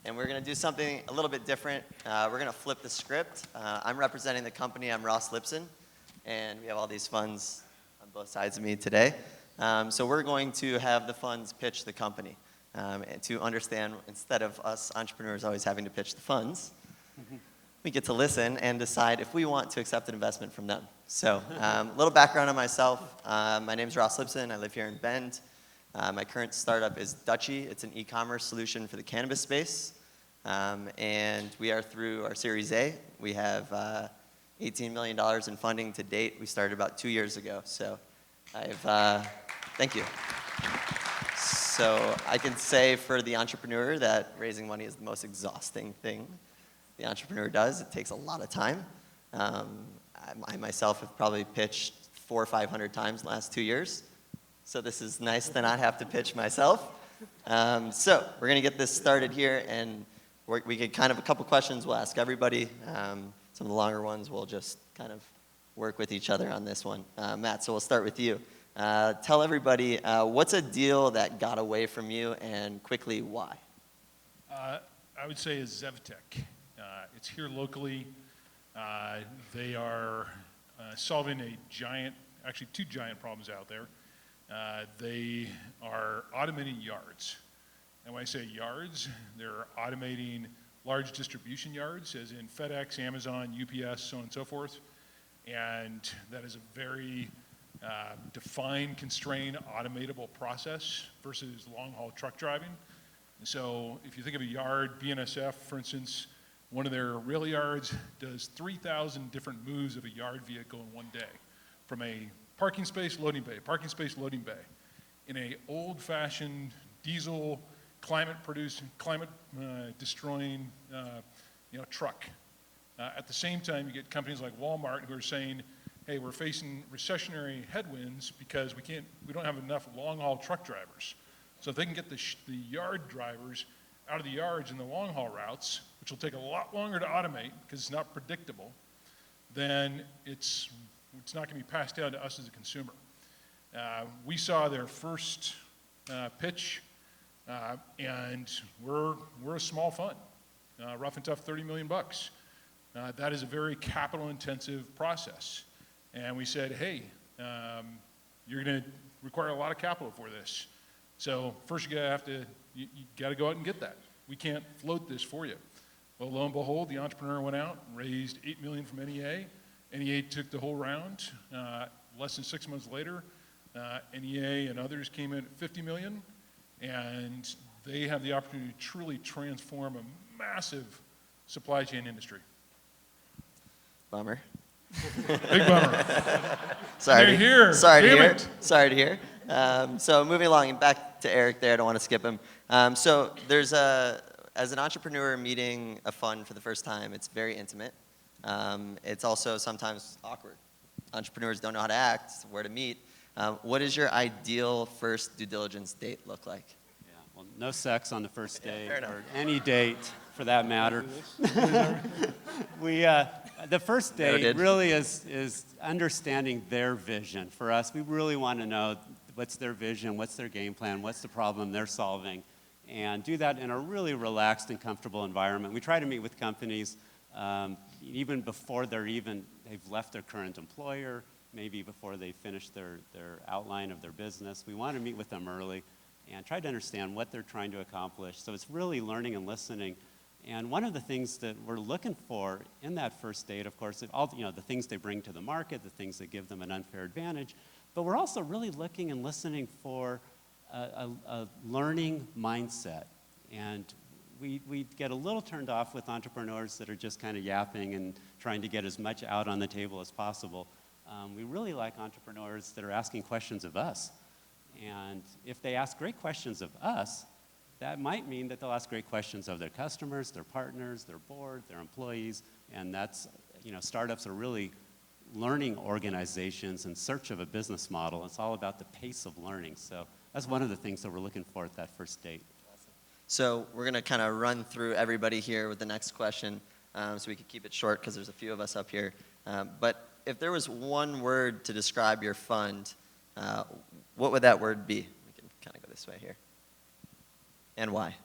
and we're going to do something a little bit different. We're going to flip the script. I'm representing the company. I'm Ross Lipson, and we have all these funds on both sides of me today. So we're going to have the funds pitch the company, and to understand, instead of us entrepreneurs always having to pitch the funds, we get to listen and decide if we want to accept an investment from them. So a little background on myself. My name is Ross Lipson. I live here in Bend. My current startup is Dutchie. It's an e-commerce solution for the cannabis space. And we are through our Series A. We have $18 million in funding to date. We started about 2 years ago. So thank you. So I can say for the entrepreneur that raising money is the most exhausting thing the entrepreneur does. It takes a lot of time. I myself have probably pitched 400 or 500 times in the last 2 years. So this is nice to not have to pitch myself. So we're going to get this started here, and we get kind of a couple questions we'll ask everybody. Some of the longer ones we'll just kind of work with each other on this one. Matt, so we'll start with you. Tell everybody, what's a deal that got away from you, and quickly why? I would say is Zevtech. It's here locally. They are solving actually two giant problems out there. They are automating yards. And when I say yards, they're automating large distribution yards, as in FedEx, Amazon, UPS, so on and so forth. And that is a very defined, constrained, automatable process versus long-haul truck driving. And so if you think of a yard, BNSF, for instance, one of their rail yards does 3,000 different moves of a yard vehicle in one day, from a parking space, loading bay, parking space, loading bay. In a old-fashioned diesel, climate-destroying truck. At the same time, you get companies like Walmart who are saying, hey, we're facing recessionary headwinds because we don't have enough long-haul truck drivers. So if they can get the yard drivers out of the yards in the long-haul routes, which will take a lot longer to automate because it's not predictable, then it's not going to be passed down to us as a consumer. We saw their first pitch, and we're a small fund, rough and tough $30 million. That is a very capital-intensive process. And we said, hey, you're going to require a lot of capital for this. So first you got to go out and get that. We can't float this for you. Well, lo and behold, the entrepreneur went out and raised $8 million from NEA. NEA took the whole round. Less than 6 months later, NEA and others came in at $50 million, and they have the opportunity to truly transform a massive supply chain industry. Bummer. Big bummer. Sorry to hear. It. So moving along, and back to Eric there, I don't want to skip him. So there's as an entrepreneur meeting a fund for the first time, it's very intimate. It's also sometimes awkward. Entrepreneurs don't know how to act, where to meet. What does your ideal first due diligence date look like? Yeah, well, no sex on the first date, or any date for that matter. The first date really is understanding their vision. For us, we really want to know what's their vision, what's their game plan, what's the problem they're solving, and do that in a really relaxed and comfortable environment. We try to meet with companies even before they've left their current employer, maybe before they finish their outline of their business. We want to meet with them early and try to understand what they're trying to accomplish. So it's really learning and listening. And one of the things that we're looking for in that first date, of course, the things they bring to the market, the things that give them an unfair advantage, but we're also really looking and listening for a learning mindset. And we get a little turned off with entrepreneurs that are just kind of yapping and trying to get as much out on the table as possible. We really like entrepreneurs that are asking questions of us. And if they ask great questions of us, that might mean that they'll ask great questions of their customers, their partners, their board, their employees, and that's, startups are really learning organizations in search of a business model. It's all about the pace of learning. So that's one of the things that we're looking for at that first date. So we're going to kind of run through everybody here with the next question, so we can keep it short because there's a few of us up here. But if there was one word to describe your fund, what would that word be? We can kind of go this way here. And why?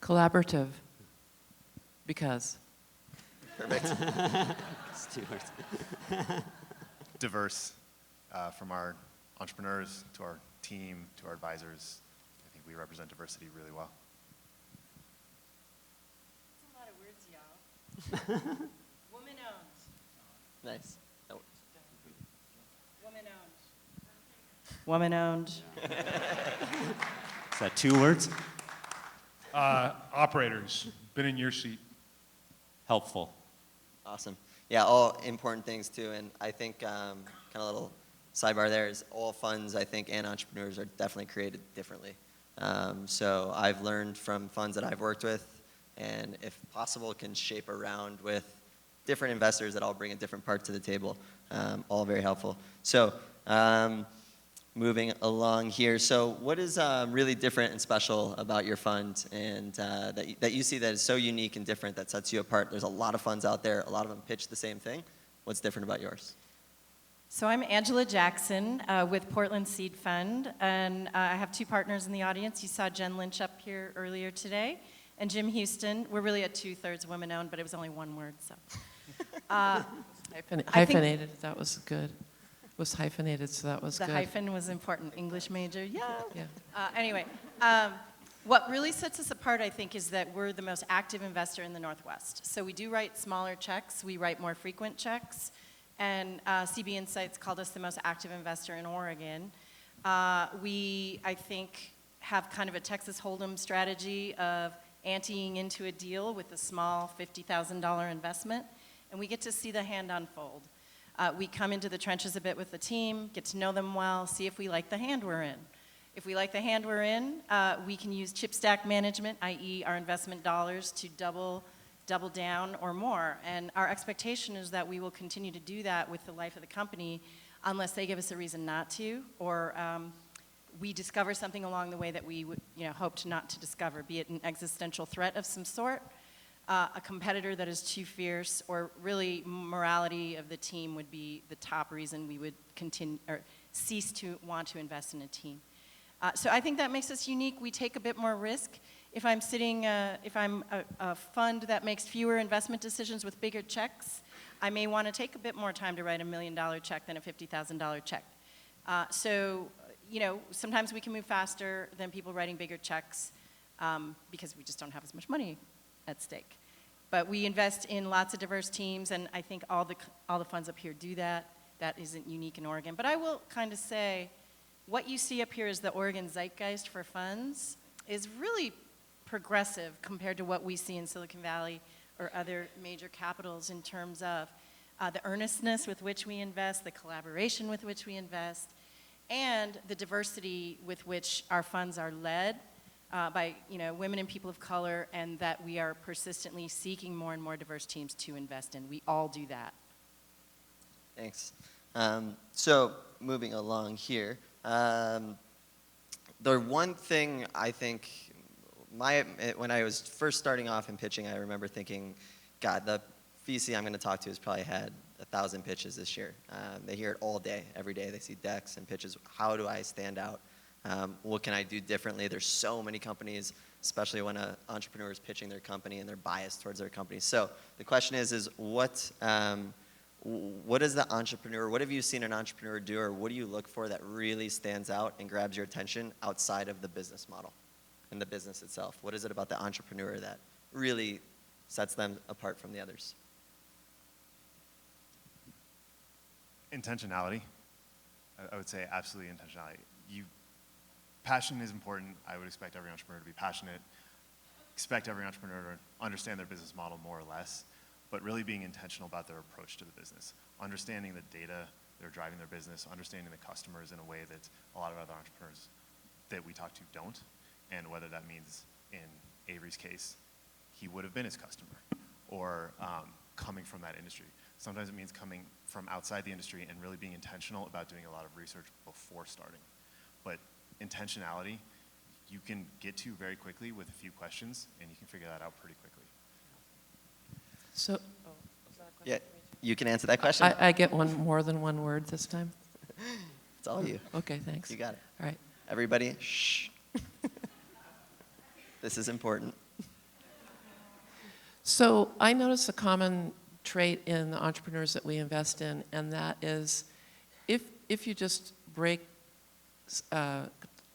Collaborative. Because. Perfect. It's 2 words. Diverse, from our entrepreneurs to our team to our advisors. I think we represent diversity really well. That's a lot of words, y'all. Woman-owned. Nice. Oh, Woman-owned. Woman-owned. Is that 2 words? Operators, been in your seat. Helpful. awesome. Yeah, all important things too. And I think kind of a little sidebar there is all funds, I think, and entrepreneurs are definitely created differently. So I've learned from funds that I've worked with, and if possible, can shape around with different investors that all bring a different part to the table. All very helpful. So moving along here. So what is really different and special about your fund, and that you see that is so unique and different that sets you apart? There's a lot of funds out there. A lot of them pitch the same thing. What's different about yours? So I'm Angela Jackson with Portland Seed Fund, and I have two partners in the audience. You saw Jen Lynch up here earlier today, and Jim Houston. We're really at 2/3 women-owned, but it was only one word, so. Hyphenated, that was good. It was hyphenated, so that was The good. hyphen was important. English major, yeah. Yeah. Anyway, what really sets us apart, I think, is that we're the most active investor in the Northwest. So we do write smaller checks. We write more frequent checks. And CB Insights called us the most active investor in Oregon. We, I think, have kind of a Texas Hold'em strategy of anteing into a deal with a small $50,000 investment, and we get to see the hand unfold. We come into the trenches a bit with the team, get to know them well, see if we like the hand we're in. If we like the hand we're in, we can use chip stack management, i.e. our investment dollars, to double down or more. And our expectation is that we will continue to do that with the life of the company unless they give us a reason not to, or we discover something along the way that we would, hoped not to discover, be it an existential threat of some sort, a competitor that is too fierce, or really morality of the team would be the top reason we would continue or cease to want to invest in a team. So I think that makes us unique. We take a bit more risk. If I'm a fund that makes fewer investment decisions with bigger checks, I may want to take a bit more time to write $1 million check than a $50,000 check. So, sometimes we can move faster than people writing bigger checks because we just don't have as much money at stake. But we invest in lots of diverse teams, and I think all the funds up here do that. That isn't unique in Oregon. But I will kind of say, what you see up here is the Oregon zeitgeist for funds is really progressive compared to what we see in Silicon Valley or other major capitals in terms of the earnestness with which we invest, the collaboration with which we invest, and the diversity with which our funds are led by women and people of color, and that we are persistently seeking more and more diverse teams to invest in. We all do that. Thanks. So moving along here, the one thing I think, when I was first starting off in pitching, I remember thinking, God, the VC I'm going to talk to has probably had 1,000 pitches this year. They hear it all day, every day. They see decks and pitches. How do I stand out? What can I do differently? There's so many companies, especially when an entrepreneur is pitching their company and they're biased towards their company. So the question is what is the entrepreneur, what have you seen an entrepreneur do, or what do you look for that really stands out and grabs your attention outside of the business model and the business itself? What is it about the entrepreneur that really sets them apart from the others? Intentionality. I would say absolutely intentionality. Passion is important. I would expect every entrepreneur to be passionate. Expect every entrepreneur to understand their business model more or less, but really being intentional about their approach to the business. Understanding the data that are driving their business, understanding the customers in a way that a lot of other entrepreneurs that we talk to don't, and whether that means, in Avery's case, he would have been his customer, or coming from that industry. Sometimes it means coming from outside the industry and really being intentional about doing a lot of research before starting. But intentionality, you can get to very quickly with a few questions, and you can figure that out pretty quickly. So Yeah, you can answer that question. I get more than one word this time? It's all you. Okay, thanks. You got it. All right. Everybody, shh. This is important. So I notice a common trait in the entrepreneurs that we invest in, and that is if you just break,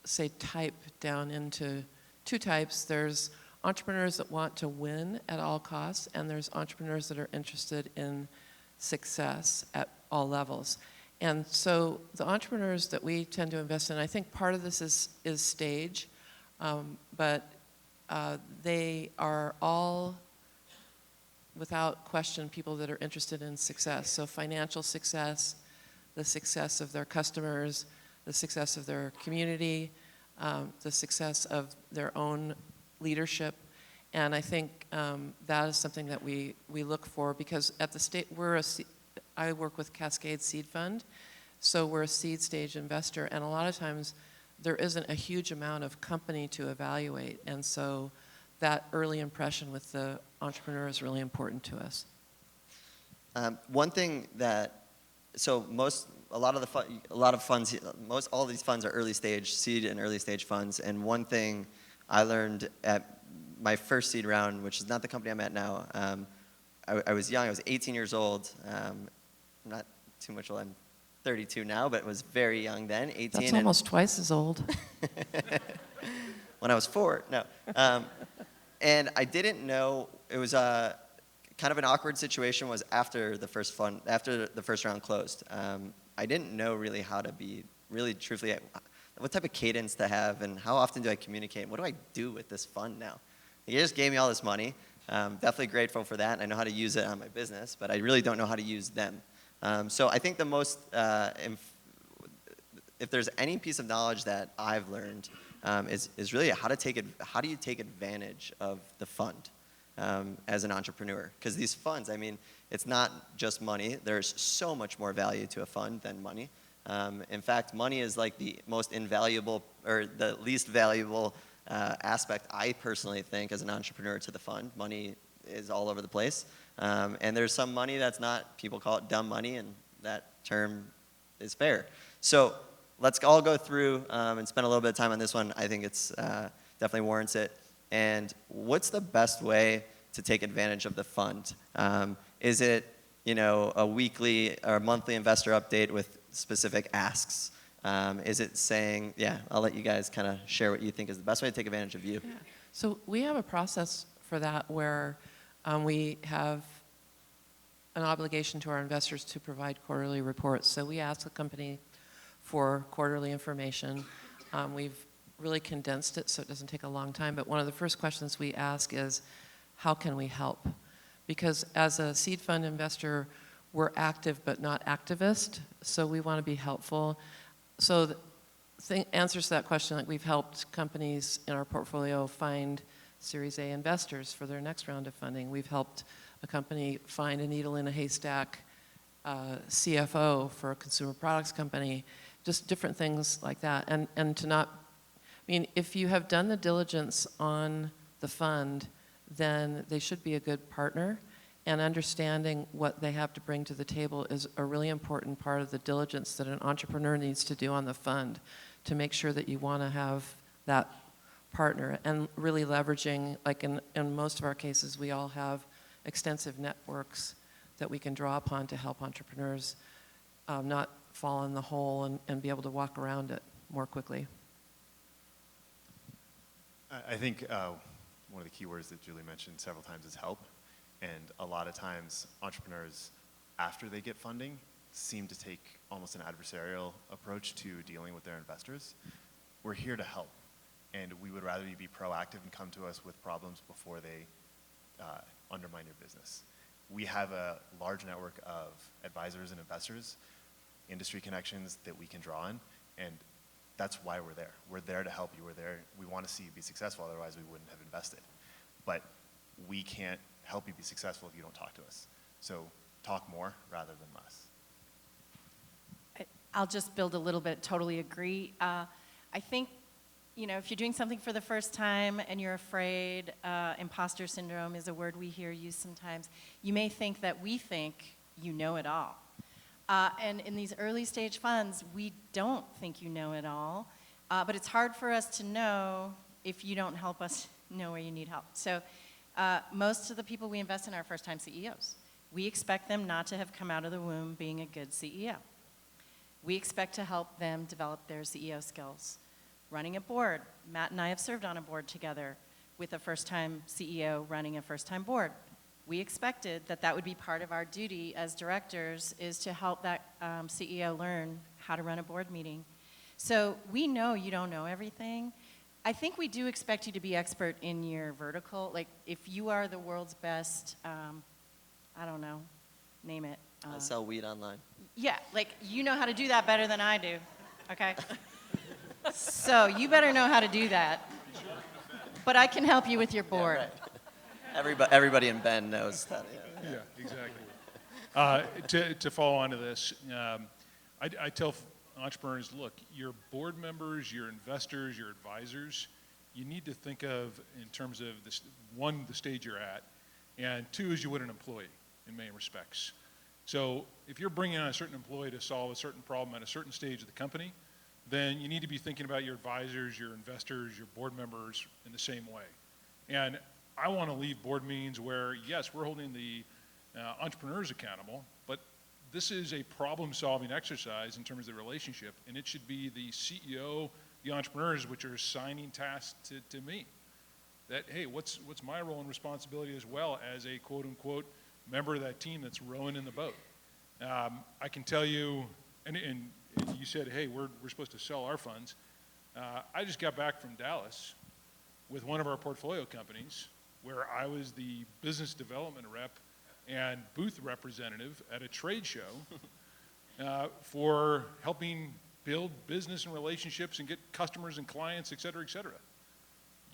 say, type down into two types, there's entrepreneurs that want to win at all costs, and there's entrepreneurs that are interested in success at all levels. And so the entrepreneurs that we tend to invest in, I think part of this is stage, but they are all, without question, people that are interested in success. So financial success, the success of their customers, the success of their community, the success of their own leadership. And I think that is something that we look for, because at the state, I work with Cascade Seed Fund, so we're a seed stage investor, and a lot of times there isn't a huge amount of company to evaluate, and so that early impression with the entrepreneur is really important to us. One thing that, so all of these funds are early stage, seed and early stage funds, and one thing I learned at my first seed round, which is not the company I'm at now, I was young, I was 18 years old, not too much old, I'm 32 now, but was very young then, 18. That's almost twice as old. When I was 4, no. And I didn't know, it was kind of an awkward situation was after the first round closed. I didn't know really how to be, really truthfully, what type of cadence to have, and how often do I communicate, and what do I do with this fund now? He just gave me all this money. Definitely grateful for that. I know how to use it on my business, but I really don't know how to use them. So I think the most, if there's any piece of knowledge that I've learned, is really how do you take advantage of the fund as an entrepreneur? Because these funds, I mean, it's not just money. There's so much more value to a fund than money. In fact, money is like the most invaluable, or the least valuable aspect, I personally think, as an entrepreneur to the fund. Money is all over the place. And there's some money that's not, people call it dumb money, and that term is fair. So let's all go through and spend a little bit of time on this one. I think it's definitely warrants it. And what's the best way to take advantage of the fund? Is it, a weekly or monthly investor update with specific asks? Is it saying, I'll let you guys kind of share what you think is the best way to take advantage of you. Yeah. So we have a process for that where we have an obligation to our investors to provide quarterly reports. So we ask the company for quarterly information. We've really condensed it so it doesn't take a long time, but one of the first questions we ask is, how can we help? Because as a seed fund investor, we're active but not activist, so we want to be helpful. So the answers to that question, like we've helped companies in our portfolio find Series A investors for their next round of funding. We've helped a company find a needle in a haystack CFO for a consumer products company, just different things like that. And to not, I mean, if you have done the diligence on the fund, then they should be a good partner. And understanding what they have to bring to the table is a really important part of the diligence that an entrepreneur needs to do on the fund to make sure that you want to have that partner, and really leveraging, like in most of our cases, we all have extensive networks that we can draw upon to help entrepreneurs not fall in the hole and be able to walk around it more quickly. I think one of the key words that Julie mentioned several times is help. And a lot of times, entrepreneurs, after they get funding, seem to take almost an adversarial approach to dealing with their investors. We're here to help, and we would rather you be proactive and come to us with problems before they undermine your business. We have a large network of advisors and investors, industry connections that we can draw on, and that's why we're there. We're there to help you. We want to see you be successful, otherwise we wouldn't have invested. But we can't help you be successful if you don't talk to us. So talk more rather than less. I'll just build a little bit, totally agree. I think, if you're doing something for the first time and you're afraid, imposter syndrome is a word we hear used sometimes, you may think that we think you know it all. And in these early stage funds, we don't think you know it all, but it's hard for us to know if you don't help us know where you need help. So Most of the people we invest in are first-time CEOs. We expect them not to have come out of the womb being a good CEO. We expect to help them develop their CEO skills. Running a board, Matt and I have served on a board together with a first-time CEO running a first-time board. We expected that that would be part of our duty as directors, is to help that CEO learn how to run a board meeting. So we know you don't know everything. I think we do expect you to be expert in your vertical. Like, if you are the world's best, I don't know, name it. I sell weed online. Yeah, like, you know how to do that better than I do, okay? So you better know how to do that. But I can help you with your board. Yeah, right. Everybody in Bend knows that. Yeah, exactly. To follow on to this, I tell entrepreneurs, look, your board members, your investors, your advisors, you need to think of in terms of this, one, the stage you're at, and two, as you would an employee in many respects. So if you're bringing on a certain employee to solve a certain problem at a certain stage of the company, then you need to be thinking about your advisors, your investors, your board members in the same way. And I want to leave board meetings where, yes, we're holding the entrepreneurs accountable, but this is a problem-solving exercise in terms of the relationship, and it should be the CEO, the entrepreneurs, which are assigning tasks to me. That, hey, what's my role and responsibility as well as a quote-unquote member of that team that's rowing in the boat? I can tell you, and you said, hey, we're supposed to sell our funds. I just got back from Dallas with one of our portfolio companies where I was the business development rep and booth representative at a trade show for helping build business and relationships and get customers and clients, et cetera, et cetera.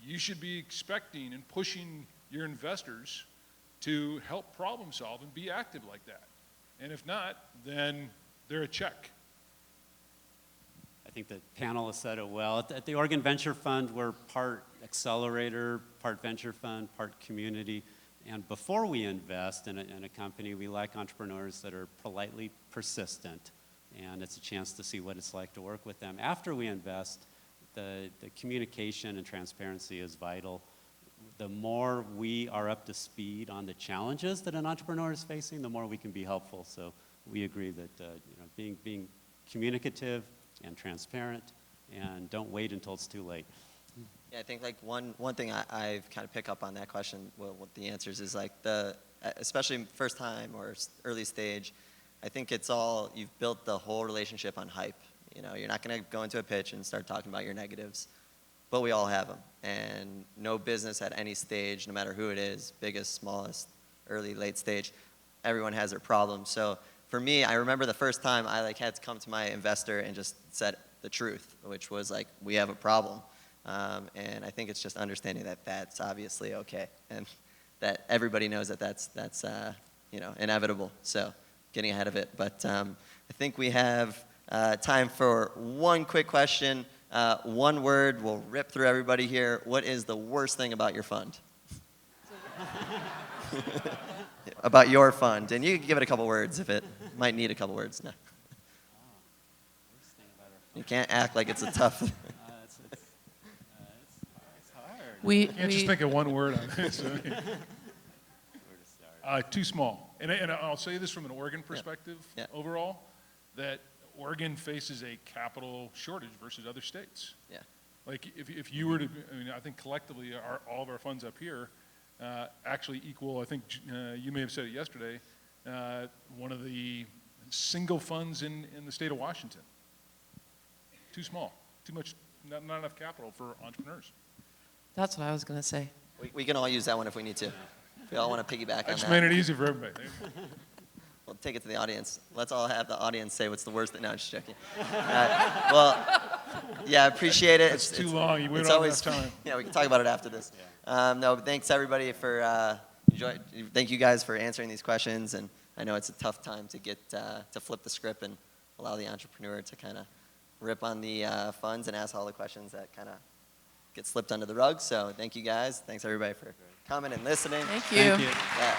You should be expecting and pushing your investors to help problem solve and be active like that. And if not, then they're a check. I think the panel has said it well. At the Oregon Venture Fund, we're part accelerator, part venture fund, part community. And before we invest in a company, we like entrepreneurs that are politely persistent. And it's a chance to see what it's like to work with them. After we invest, the communication and transparency is vital. The more we are up to speed on the challenges that an entrepreneur is facing, the more we can be helpful. So we agree that being communicative and transparent, and don't wait until it's too late. Yeah, I think like one thing I've kind of pick up on that question, well, what the answers is like especially first time or early stage, I think it's all, you've built the whole relationship on hype. You know, you're not going to go into a pitch and start talking about your negatives, but we all have them. And no business at any stage, no matter who it is, biggest, smallest, early, late stage, everyone has their problems. So for me, I remember the first time I had to come to my investor and just said the truth, which was like, we have a problem. And I think it's just understanding that that's obviously okay, and that everybody knows that that's inevitable. So getting ahead of it. But I think we have time for one quick question. One word, we'll rip through everybody here. What is the worst thing about your fund? About your fund. And you can give it a couple words if it might need a couple words. No. You can't act like it's a tough... It's hard. You can't just think of one word on this. Too small. And I'll say this from an Oregon perspective overall, that Oregon faces a capital shortage versus other states. Yeah. Like if you were to, I think collectively all of our funds up here actually equal, I think you may have said it yesterday, one of the single funds in the state of Washington. Too small, too much, not enough capital for entrepreneurs. That's what I was going to say. We can all use that one if we need to. We all want to piggyback on that. I just made it easy for everybody. We'll take it to the audience. Let's all have the audience say what's the worst thing. No, I'm just joking. Well, yeah, I appreciate it. It's too long. You went on enough time. Yeah, we can talk about it after this. No, but thanks everybody for thank you guys for answering these questions. And I know it's a tough time to get to flip the script and allow the entrepreneur to kind of rip on the funds and ask all the questions that kind of get slipped under the rug. So thank you guys. Thanks everybody for coming and listening. Thank you. Thank you. Yeah.